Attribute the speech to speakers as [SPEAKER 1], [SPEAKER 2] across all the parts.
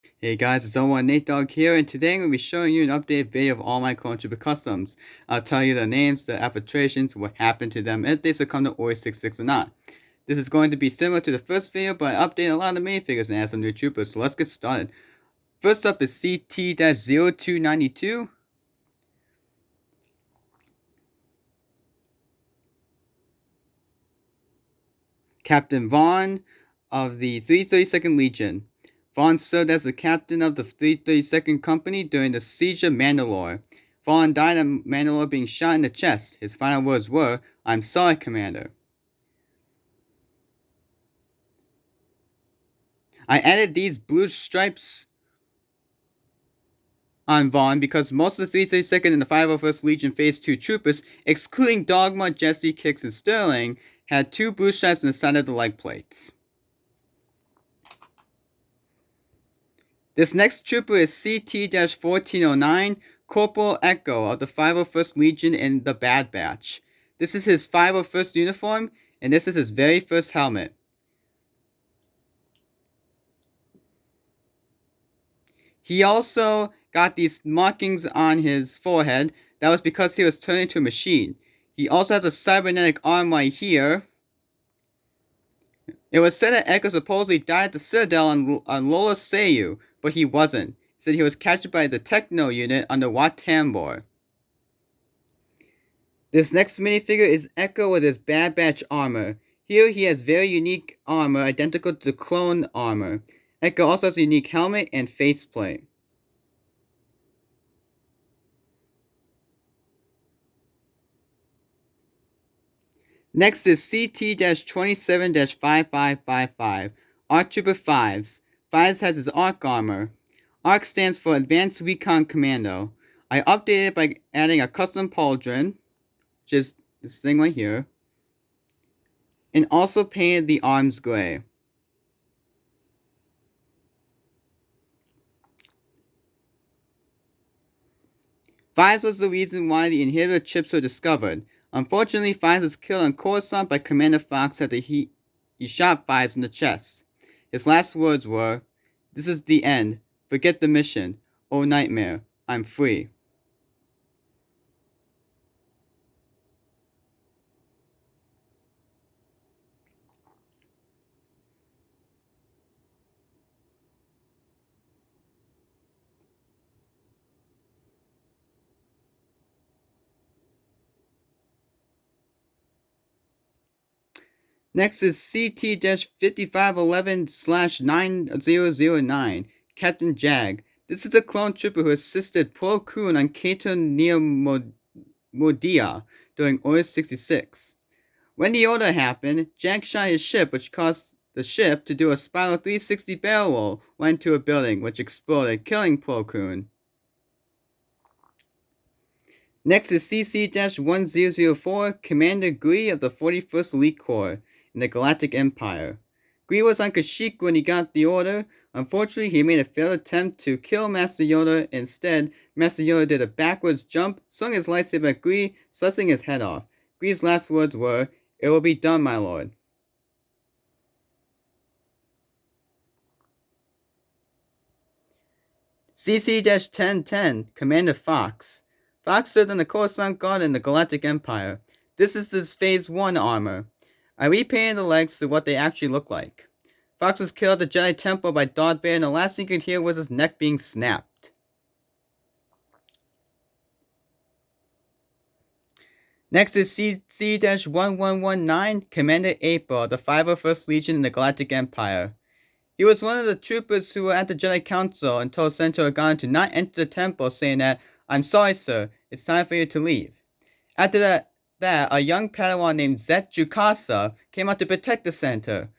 [SPEAKER 1] Hey guys, it's Owen Nate Dogg here, and today I'm going to be showing you an updated video of all my Clone Trooper customs. I'll tell you the names, the applications, what happened to them, if they succumb to Order 66 or not. This is going to be similar to the first video, but I updated a lot of the minifigures and added some new troopers, so let's get started. First up is CT-0292. Captain Vaughn of the 332nd Legion. Vaughn served as the captain of the 332nd Company during the Siege of Mandalore. Vaughn died at Mandalore being shot in the chest. His final words were, "I'm sorry, Commander." I added these blue stripes on Vaughn because most of the 332nd and the 501st Legion Phase 2 troopers, excluding Dogma, Jesse, Kix, and Sterling, had two blue stripes on the side of the leg plates. This next trooper is CT-1409, Corporal Echo of the 501st Legion in the Bad Batch. This is his 501st uniform, and this is his very first helmet. He also got these markings on his forehead. That was because he was turned into a machine. He also has a cybernetic arm right here. It was said that Echo supposedly died at the Citadel on Lola Sayu, but he wasn't. He said he was captured by the Techno unit under Wat Tambor. This next minifigure is Echo with his Bad Batch armor. Here he has very unique armor, identical to the clone armor. Echo also has a unique helmet and faceplate. Next is CT-27-5555, ARC Trooper 5s. 5s has his ARC armor. ARC stands for Advanced Recon Commando. I updated it by adding a custom pauldron, which is this thing right here, and also painted the arms gray. Fives was the reason why the inhibitor chips were discovered. Unfortunately, Fives was killed on Coruscant by Commander Fox after he shot Fives in the chest. His last words were, "This is the end. Forget the mission. Oh nightmare, I'm free." Next is CT-5511/9009, Captain Jag. This is a clone trooper who assisted Plo Koon on Cato Neo Modia during Order 66. When the order happened, Jag shot his ship, which caused the ship to do a spiral 360 barrel roll, went into a building, which exploded, killing Plo Koon. Next is CC-1004, Commander Gree of the 41st Elite Corps in the Galactic Empire. Gree was on Kashyyyk when he got the order. Unfortunately, he made a failed attempt to kill Master Yoda. Instead, Master Yoda did a backwards jump, swung his lightsaber at Gree, slicing his head off. Gree's last words were, "It will be done, my lord." CC-1010, Commander Fox. Fox served in the Coruscant Guard in the Galactic Empire. This is his Phase 1 armor. I repainted the legs to what they actually look like. Fox was killed at the Jedi Temple by Darth Vader, and the last thing you could hear was his neck being snapped. Next is CC-1119, Commander April, the 501st Legion in the Galactic Empire. He was one of the troopers who were at the Jedi Council and told Senator Organa to not enter the temple, saying that, "I'm sorry, sir, it's time for you to leave." After that, a young Padawan named Zet Jukasa came out to protect the center.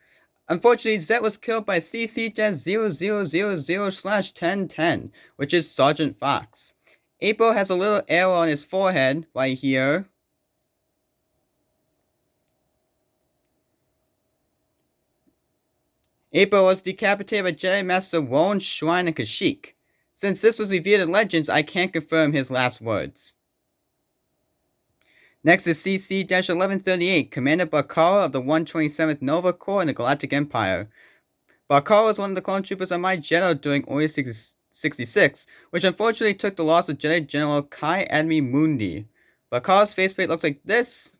[SPEAKER 1] Unfortunately, Zet was killed by CC-0000/1010, which is Sergeant Fox. April has a little arrow on his forehead right here. April was decapitated by Jedi Master Roan Shrine in Kashyyyk. Since this was revealed in Legends, I can't confirm his last words. Next is CC-1138, Commander Bakara of the 127th Nova Corps in the Galactic Empire. Bakar was one of the clone troopers on my General during Order 66, which unfortunately took the loss of Jedi General Kai Admi Mundi. Bakar's faceplate looks like this.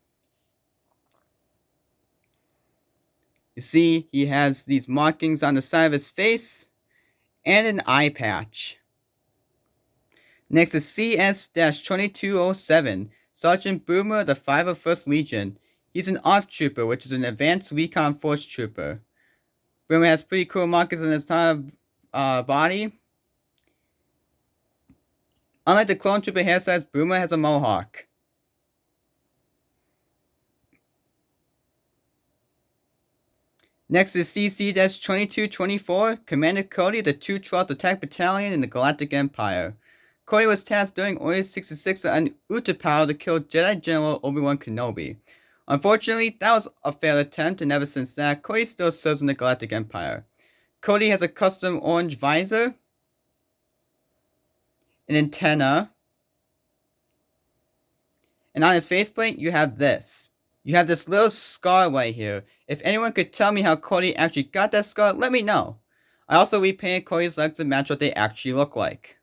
[SPEAKER 1] You see, he has these markings on the side of his face and an eye patch. Next is CS-2207, Sergeant Boomer of the 501st Legion. He's an ARF trooper, which is an advanced recon force trooper. Boomer has pretty cool markings on his entire body. Unlike the clone trooper hairstyles, Boomer has a mohawk. Next is CC-2224, Commander Cody of the 212th Attack Battalion in the Galactic Empire. Cody was tasked during Order 66 on Utapau to kill Jedi General Obi-Wan Kenobi. Unfortunately, that was a failed attempt, and ever since that, Cody still serves in the Galactic Empire. Cody has a custom orange visor, an antenna, and on his faceplate, you have this. You have this little scar right here. If anyone could tell me how Cody actually got that scar, let me know. I also repainted Cody's legs to match what they actually look like.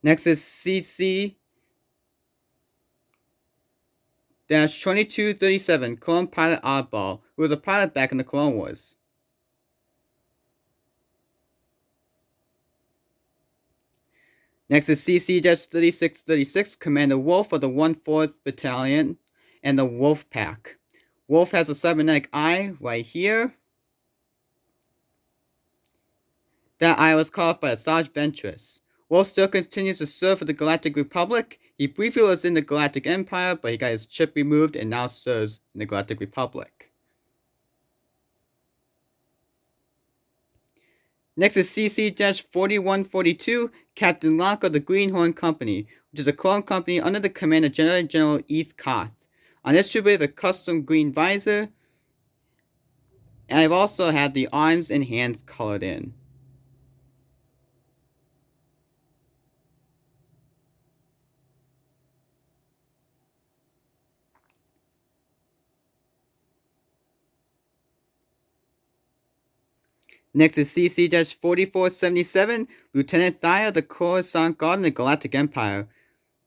[SPEAKER 1] Next is CC-2237, Clone Pilot Oddball, who was a pilot back in the Clone Wars. Next is CC-3636, Commander Wolf of the 1/4th Battalion and the Wolf Pack. Wolf has a cybernetic eye right here. That eye was caused by Asajj Ventress. Wolf still continues to serve for the Galactic Republic. He briefly was in the Galactic Empire, but he got his chip removed and now serves in the Galactic Republic. Next is CC-4142, Captain Locke of the Greenhorn Company, which is a clone company under the command of General Eeth Koth. On this trooper, I have a custom green visor, and I've also had the arms and hands colored in. Next is CC-4477, Lieutenant Thaya of the Coruscant Guard in the Galactic Empire.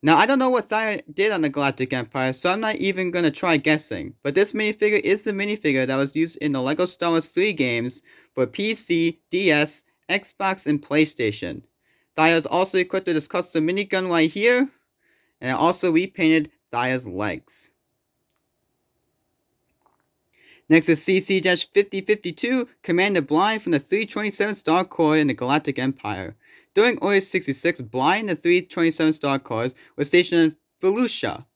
[SPEAKER 1] Now, I don't know what Thaya did on the Galactic Empire, so I'm not even going to try guessing. But this minifigure is the minifigure that was used in the LEGO Star Wars 3 games for PC, DS, Xbox, and PlayStation. Thaya is also equipped with this custom minigun right here, and I also repainted Thaya's legs. Next is CC-5052, Commander Blind from the 327 Star Corps in the Galactic Empire. During Order 66, Blind and the 327 Star Corps were stationed in Felucia.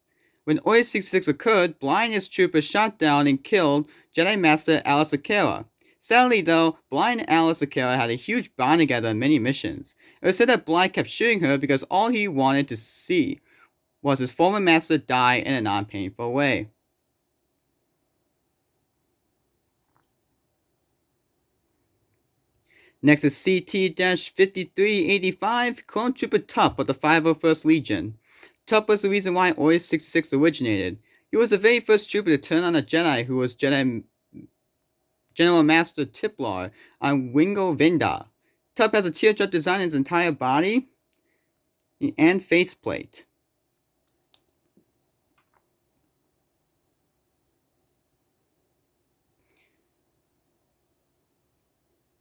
[SPEAKER 1] When Order 66 occurred, Blind and his troopers shot down and killed Jedi Master Alice Akera. Sadly, though, Blind and Alice Akera had a huge bond together on many missions. It was said that Blind kept shooting her because all he wanted to see was his former master die in a non-painful way. Next is CT-5385, Clone Trooper Tup of the 501st Legion. Tup was the reason why Order 66 originated. He was the very first trooper to turn on a Jedi who was Jedi General Master Tiplar on Wingo Vinda. Tup has a teardrop design in his entire body and faceplate.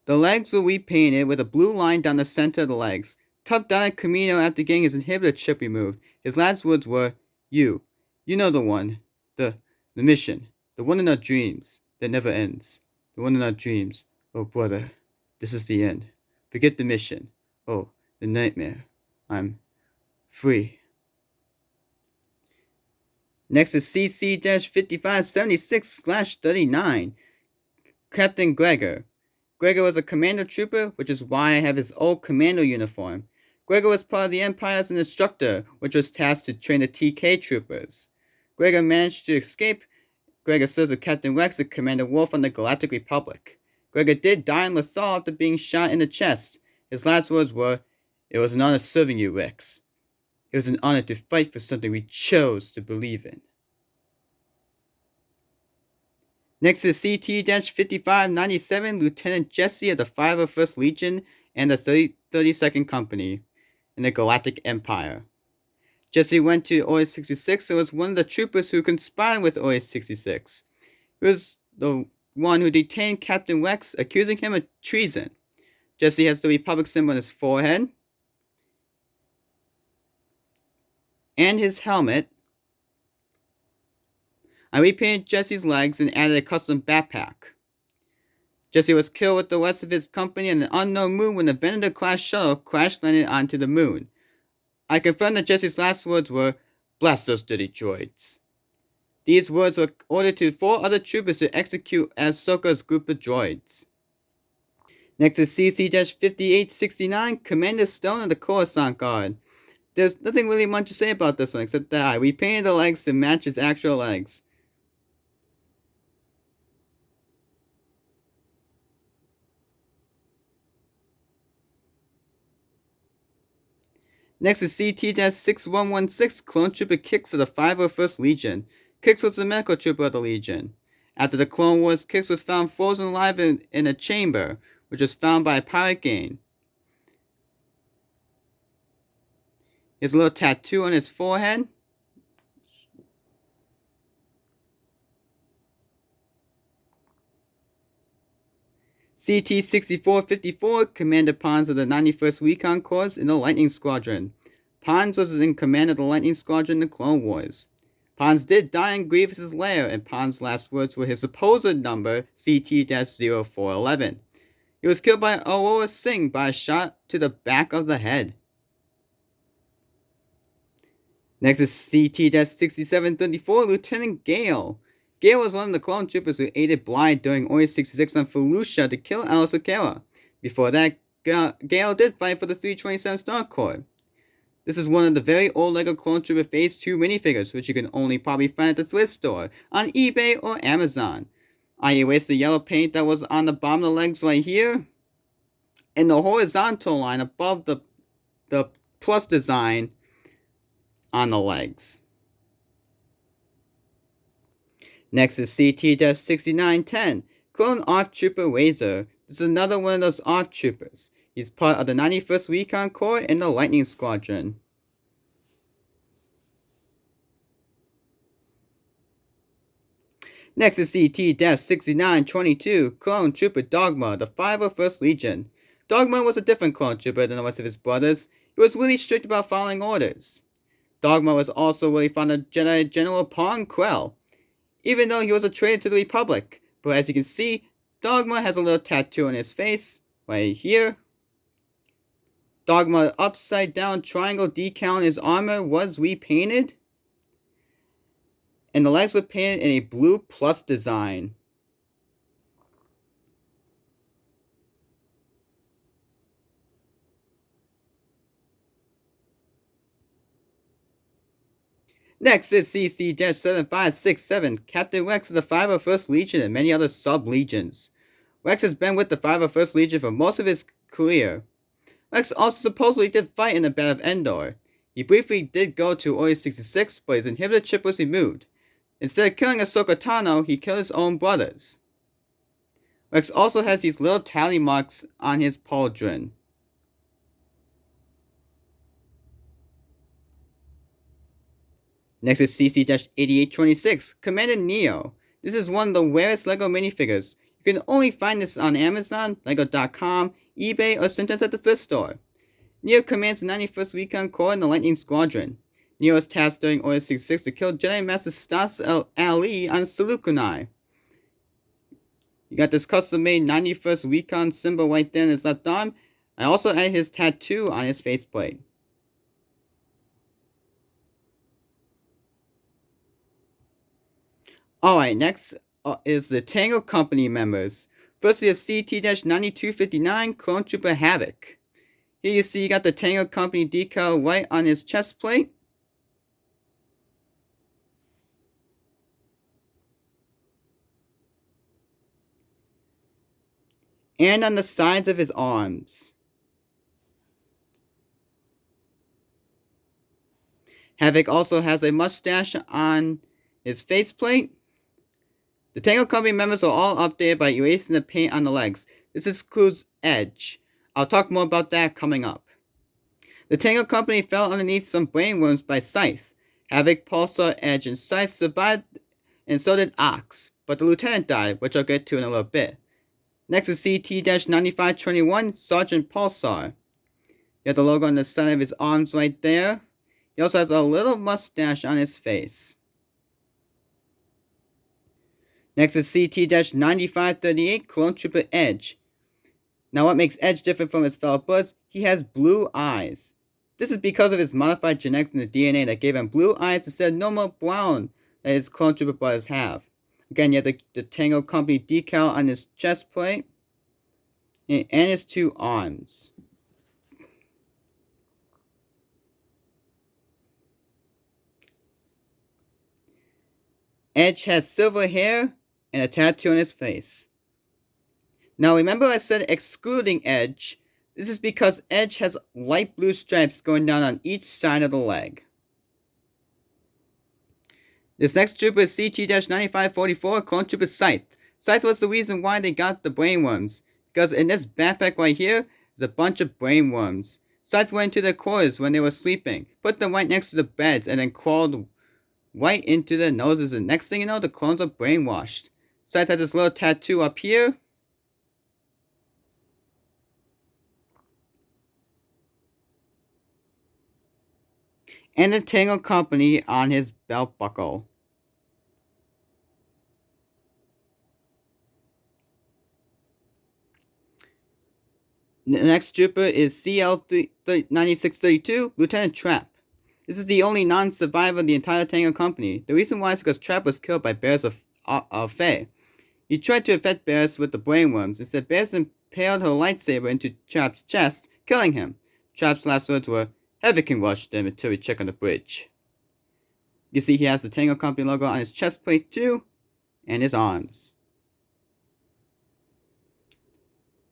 [SPEAKER 1] The legs were repainted with a blue line down the center of the legs. Tup died at Kamino after getting his inhibitor chip removed. His last words were, You know the one. The mission. The one in our dreams that never ends. The one in our dreams. Oh, brother. This is the end. Forget the mission. Oh, the nightmare. I'm free. Next is CC-5576/39, Captain Gregor. Gregor was a commando trooper, which is why I have his old commando uniform. Gregor was part of the Empire as an instructor, which was tasked to train the TK troopers. Gregor managed to escape. Gregor serves with Captain Rex and Commander Wolf on the Galactic Republic. Gregor did die in Lothal after being shot in the chest. His last words were, It was an honor serving you, Rex. It was an honor to fight for something we chose to believe in. Next is CT-5597, Lieutenant Jesse of the 501st Legion and the 32nd Company in the Galactic Empire. Jesse went to Order-66 and was one of the troopers who conspired with Order-66. He was the one who detained Captain Rex, accusing him of treason. Jesse has the Republic symbol on his forehead and his helmet. I repainted Jesse's legs and added a custom backpack. Jesse was killed with the rest of his company on an unknown moon when the Venator-class shuttle crash-landed onto the moon. I confirmed that Jesse's last words were, "Blast those dirty droids." These words were ordered to 4 other troopers to execute Ahsoka's group of droids. Next is CC-5869, Commander Stone of the Coruscant Guard. There's nothing really much to say about this one except that I repainted the legs to match his actual legs. Next is CT-6116, Clone Trooper Kix of the 501st Legion. Kix was the medical trooper of the Legion. After the Clone Wars, Kix was found frozen alive in a chamber, which was found by a pirate gang. He has a little tattoo on his forehead. CT-6454, Commander Pons of the 91st Recon Corps in the Lightning Squadron. Pons was in command of the Lightning Squadron in the Clone Wars. Pons did die in Grievous's lair, and Pons' last words were his supposed number, CT-0411. He was killed by Aurora Singh by a shot to the back of the head. Next is CT-6734, Lieutenant Gale. Gale was one of the clone troopers who aided Blythe during Order 66 on Felucia to kill Alice Akera. Before that, Gale did fight for the 327 Star Corps. This is one of the very old LEGO Clone Trooper Phase 2 minifigures, which you can only probably find at the thrift store, on eBay or Amazon. I erased the yellow paint that was on the bottom of the legs right here, and the horizontal line above the plus design on the legs. Next is CT-6910, Clone ARF Trooper Razor. This is another one of those ARF Troopers. He's part of the 91st Recon Corps in the Lightning Squadron. Next is CT-6922, Clone Trooper Dogma, the 501st Legion. Dogma was a different clone trooper than the rest of his brothers. He was really strict about following orders. Dogma was also really fond of Jedi General Pong Krell, even though he was a traitor to the Republic. But as you can see, Dogma has a little tattoo on his face, right here. Dogma upside down triangle decal on his armor was repainted. And the legs were painted in a blue plus design. Next is CC-7567, Captain Rex of the 501st Legion and many other sub-legions. Rex has been with the 501st Legion for most of his career. Rex also supposedly did fight in the Battle of Endor. He briefly did go to Order 66, but his inhibitor chip was removed. Instead of killing Ahsoka Tano, he killed his own brothers. Rex also has these little tally marks on his pauldron. Next is CC-8826, Commander Neo. This is one of the rarest LEGO minifigures. You can only find this on Amazon, Lego.com, eBay, or sometimes at the thrift store. Neo commands the 91st Recon Corps in the Lightning Squadron. Neo was tasked during Order 66 to kill Jedi Master Stas Ali on Saleucami. You got this custom-made 91st Recon symbol right there in his left arm. I also added his tattoo on his faceplate. Alright, next is the Tango Company members. First we have CT-9259, Clone Trooper Havoc. Here you see you got the Tango Company decal right on his chest plate. And on the sides of his arms. Havoc also has a mustache on his faceplate. The Tango Company members are all updated by erasing the paint on the legs. This includes Edge. I'll talk more about that coming up. The Tango Company fell underneath some brainworms by Scythe. Havoc, Pulsar, Edge, and Scythe survived, and so did Ox, but the lieutenant died, which I'll get to in a little bit. Next is CT-9521, Sergeant Pulsar. You have the logo on the side of his arms right there. He also has a little mustache on his face. Next is CT-9538, Clone Trooper Edge. Now what makes Edge different from his fellow Bloods? He has blue eyes. This is because of his modified genetics in the DNA that gave him blue eyes instead of normal brown that his Clone Trooper brothers have. Again, you have the Tango Company decal on his chest plate and his two arms. Edge has silver hair and a tattoo on his face. Now remember I said excluding Edge. This is because Edge has light blue stripes going down on each side of the leg. This next trooper is CT-9544, Clone Trooper Scythe. Scythe was the reason why they got the brainworms, because in this backpack right here is a bunch of brainworms. Scythe went into their quarters when they were sleeping, put them right next to the beds, and then crawled right into their noses, and next thing you know, the clones are brainwashed. Scythe has this little tattoo up here. And the Tango Company on his belt buckle. The next trooper is CL-9632, Lieutenant Trap. This is the only non-survivor of the entire Tango Company. The reason why is because Trap was killed by Barriss of Fey. He tried to infect Barriss with the brainworms. Instead, Barriss impaled her lightsaber into Trap's chest, killing him. Trap's last words were, "Havoc can rush them until we check on the bridge." You see he has the Tango Company logo on his chest plate too, and his arms.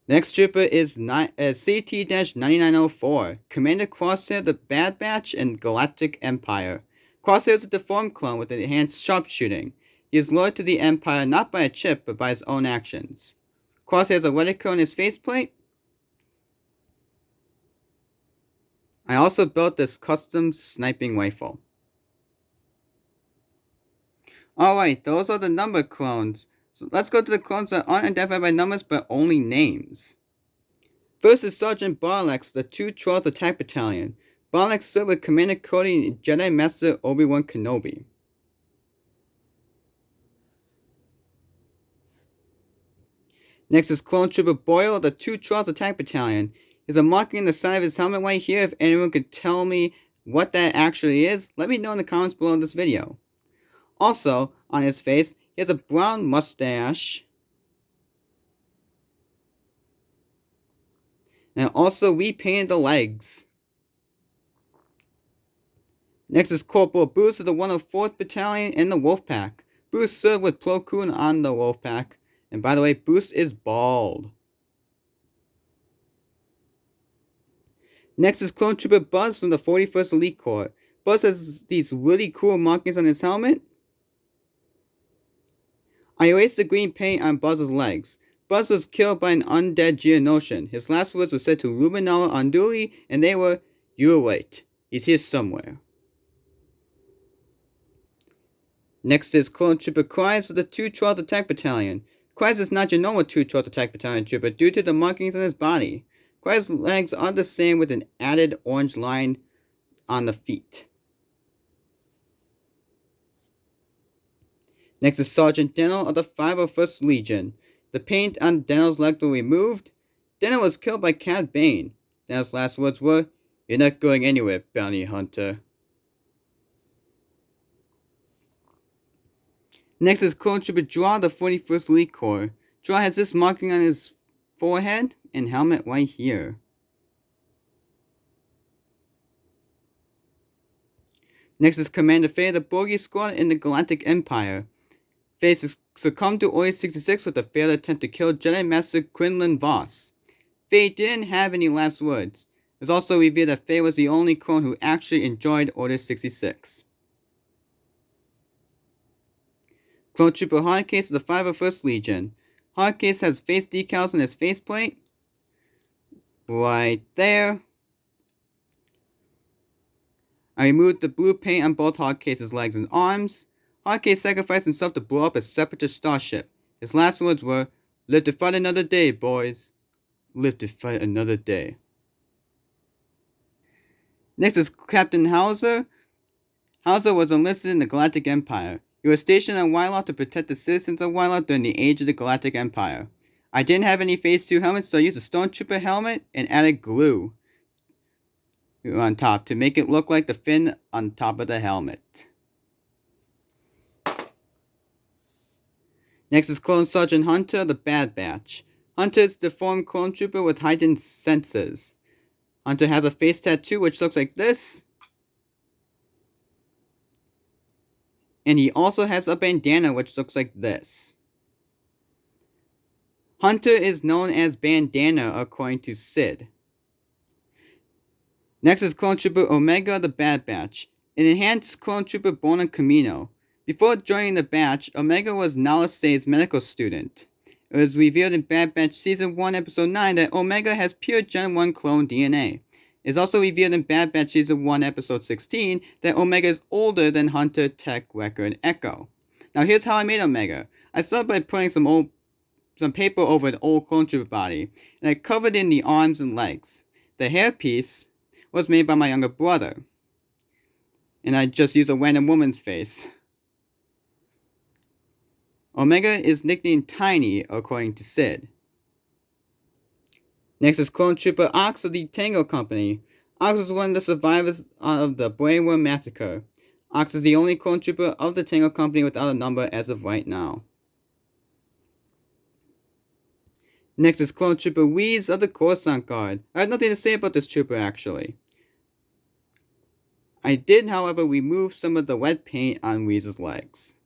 [SPEAKER 1] The next trooper is CT-9904, Commander Crosshair, the Bad Batch, and Galactic Empire. Crosshair is a deformed clone with enhanced sharpshooting. He is loyal to the Empire not by a chip, but by his own actions. Crosshair has a reticle on his faceplate. I also built this custom sniping rifle. Alright, those are the number clones. So let's go to the clones that aren't identified by numbers but only names. First is Sergeant Barlax, the 2 Trolls Attack Battalion. Barlax served with Commander Cody and Jedi Master Obi-Wan Kenobi. Next is Clone Trooper Boyle, the 2 Trolls Attack Battalion. There's a marking on the side of his helmet right here. If anyone could tell me what that actually is, let me know in the comments below this video. Also, on his face, he has a brown mustache. And also repainted the legs. Next is Corporal Boost of the 104th Battalion in the Wolfpack. Boost served with Plo Koon on the Wolfpack. And by the way, Boost is bald. Next is Clone Trooper Buzz from the 41st Elite Corps. Buzz has these really cool markings on his helmet. I erased the green paint on Buzz's legs. Buzz was killed by an undead Geonosian. His last words were said to Luminara Unduli, and they were, "You were right. He's here somewhere." Next is Clone Trooper Kryze of the 2 Trolls Attack Battalion. Kryze is not your normal 2 Trolls Attack Battalion trooper due to the markings on his body. Kryze's legs are the same with an added orange line on the feet. Next is Sergeant Dennell of the 501st Legion. The paint on Dennell's leg was removed. Dennell was killed by Cad Bane. Dennell's last words were, "You're not going anywhere, bounty hunter." Next is Clone Trooper Draw of the 41st Elite Corps. Draw has this marking on his forehead and helmet right here. Next is Commander Faye of the Borgie Squad in the Galactic Empire. Faye succumbed to Order 66 with a failed attempt to kill Jedi Master Quinlan Voss. Faye didn't have any last words. It was also revealed that Faye was the only clone who actually enjoyed Order 66. Clone Trooper Hardcase of the 501st Legion. Hardcase has face decals on his faceplate. Right there. I removed the blue paint on both Hardcase's legs and arms. Hardcase sacrificed himself to blow up a separatist starship. His last words were, "Live to fight another day, boys. Live to fight another day." Next is Captain Hauser. Hauser was enlisted in the Galactic Empire. He was stationed on Wyloth to protect the citizens of Wyloth during the age of the Galactic Empire. I didn't have any Phase 2 helmets, so I used a Stormtrooper helmet and added glue on top to make it look like the fin on top of the helmet. Next is Clone Sergeant Hunter, the Bad Batch. Hunter is a deformed clone trooper with heightened senses. Hunter has a face tattoo which looks like this. And he also has a bandana which looks like this. Hunter is known as Bandana according to Sid. Next is Clone Trooper Omega, the Bad Batch, an enhanced clone trooper born on Kamino. Before joining the Batch, Omega was Nala Se's medical student. It was revealed in Bad Batch Season 1, Episode 9 that Omega has pure Gen 1 clone DNA. It is also revealed in Bad Batch Season 1, Episode 16 that Omega is older than Hunter, Tech, Wrecker, and Echo. Now here's how I made Omega. I started by putting some paper over an old clone trooper body, and I covered in the arms and legs. The hairpiece was made by my younger brother, and I just used a random woman's face. Omega is nicknamed Tiny, according to Sid. Next is Clone Trooper Ox of the Tango Company. Ox was one of the survivors of the Brainworm Massacre. Ox is the only clone trooper of the Tango Company without a number as of right now. Next is Clone Trooper Whis of the Coruscant Guard. I have nothing to say about this trooper actually. I did, however, remove some of the wet paint on Whis' legs.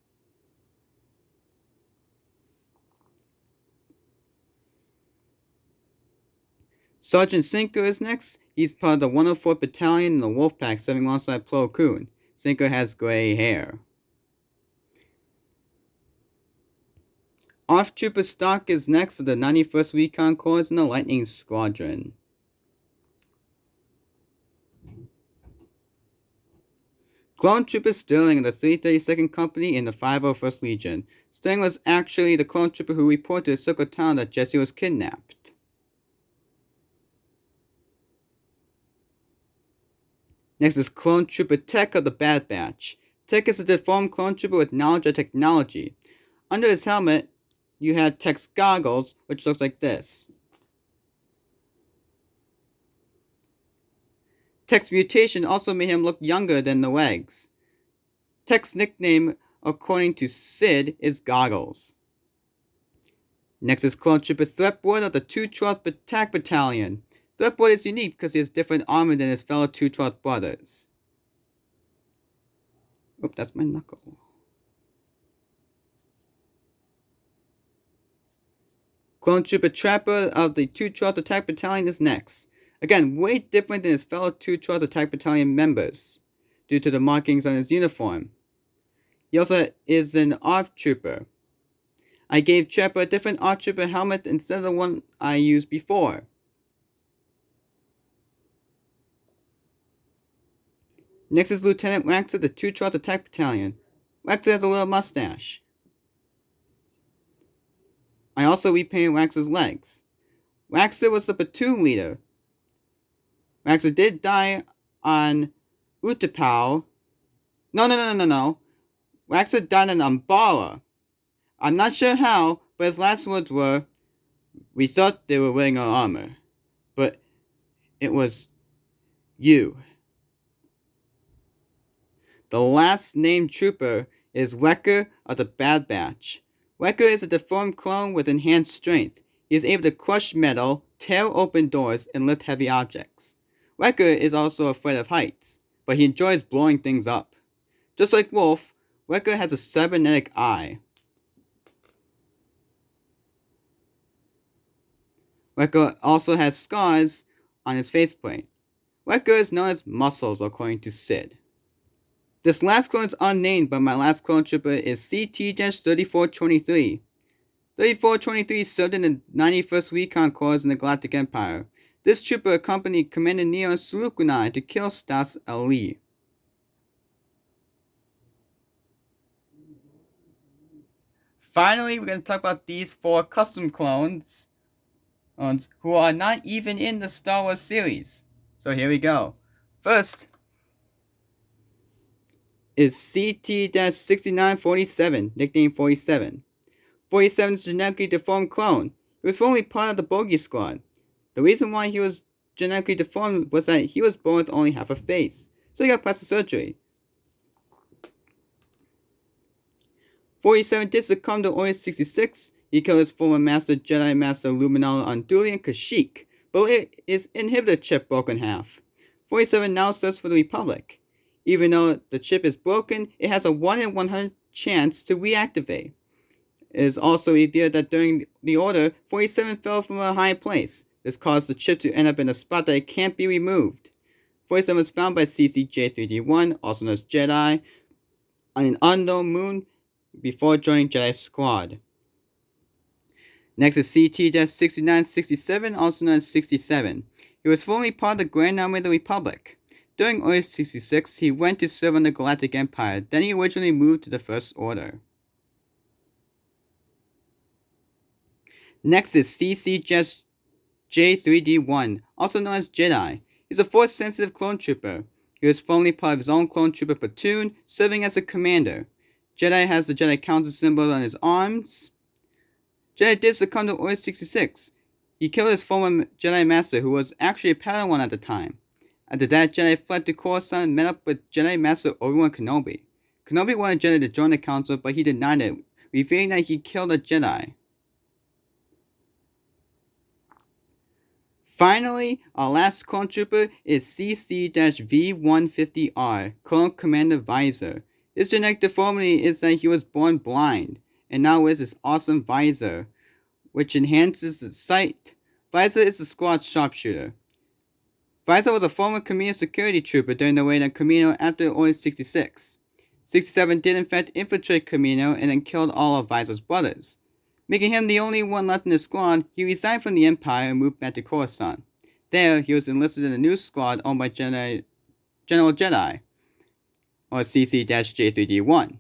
[SPEAKER 1] Sergeant Cinco is next. He's part of the 104th Battalion in the Wolfpack, serving alongside Plo Koon. Cinco has gray hair. ARF Trooper Stock is next to the 91st Recon Corps in the Lightning Squadron. Clone Trooper Sterling of the 332nd Company in the 501st Legion. Sterling was actually the clone trooper who reported to Circle Town that Jesse was kidnapped. Next is Clone Trooper Tech of the Bad Batch. Tech is a deformed clone trooper with knowledge of technology. Under his helmet, you have Tech's goggles, which looks like this. Tech's mutation also made him look younger than the legs. Tech's nickname, according to Sid, is Goggles. Next is Clone Trooper Threatboard of the 212th Attack Battalion. Threatboard is unique because he has different armor than his fellow 212th brothers. Oop, that's my knuckle. Clone Trooper Trapper of the 212th Attack Battalion is next. Again, way different than his fellow 212th Attack Battalion members, due to the markings on his uniform. He also is an ARF Trooper. I gave Trapper a different ARF Trooper helmet instead of the one I used before. Next is Lieutenant Waxer of the 212th Attack Battalion. Waxer has a little mustache. I also repainted Waxer's legs. Waxer was the platoon leader. Waxer did die on Utapau. No. Waxer died on Umbara. I'm not sure how, but his last words were, "We thought they were wearing our armor, but it was you." The last named trooper is Wrecker of the Bad Batch. Wrecker is a deformed clone with enhanced strength. He is able to crush metal, tear open doors, and lift heavy objects. Wrecker is also afraid of heights, but he enjoys blowing things up. Just like Wolf, Wrecker has a cybernetic eye. Wrecker also has scars on his faceplate. Wrecker is known as Muscles according to Sid. This last clone is unnamed, but my last clone trooper is CT-3423. 3423 served in the 91st Recon Corps in the Galactic Empire. This trooper accompanied Commander Neon Sulukunai to kill Stas Ali. Finally, we're going to talk about these 4 custom clones who are not even in the Star Wars series. So here we go. First is CT-6947, nicknamed 47. 47 is a genetically deformed clone. He was formerly part of the Bogey Squad. The reason why he was genetically deformed was that he was born with only half a face, so he got plastic surgery. 47 did succumb to Order 66. He killed his former Master Jedi Master Luminala Unduli and Kashyyyk, but his inhibitor chip broke in half. 47 now serves for the Republic. Even though the chip is broken, it has a 1 in 100 chance to reactivate. It is also revealed that during the Order, 47 fell from a high place. This caused the chip to end up in a spot that it can't be removed. 47 was found by CCJ3D1, also known as Jedi, on an unknown moon before joining Jedi Squad. Next is CT-6967, also known as 67. He was formerly part of the Grand Army of the Republic. During Order 66, he went to serve on the Galactic Empire, then he originally moved to the First Order. Next is CCJ3D1, also known as Jedi. He's a Force-sensitive clone trooper. He was formerly part of his own clone trooper platoon, serving as a commander. Jedi has the Jedi Council symbol on his arms. Jedi did succumb to Order 66. He killed his former Jedi Master, who was actually a Padawan at the time. After that, Jedi fled to Coruscant and met up with Jedi Master Obi-Wan Kenobi. Kenobi wanted Jedi to join the Council, but he denied it, revealing that he killed a Jedi. Finally, our last clone trooper is CC-V150R, Clone Commander Visor. His genetic deformity is that he was born blind, and now wears this awesome visor, which enhances his sight. Visor is the squad sharpshooter. Visor was a former Kamino security trooper during the raid on Kamino after Order 66. 67 did in fact infiltrate Kamino and then killed all of Visor's brothers. Making him the only one left in the squad, he resigned from the Empire and moved back to Coruscant. There, he was enlisted in a new squad owned by General Jedi, or CC-J3D1.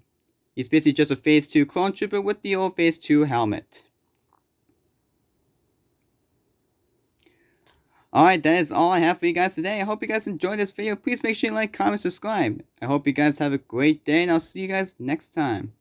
[SPEAKER 1] He's basically just a Phase 2 clone trooper with the old Phase 2 helmet. Alright, that is all I have for you guys today. I hope you guys enjoyed this video. Please make sure you like, comment, subscribe. I hope you guys have a great day, and I'll see you guys next time.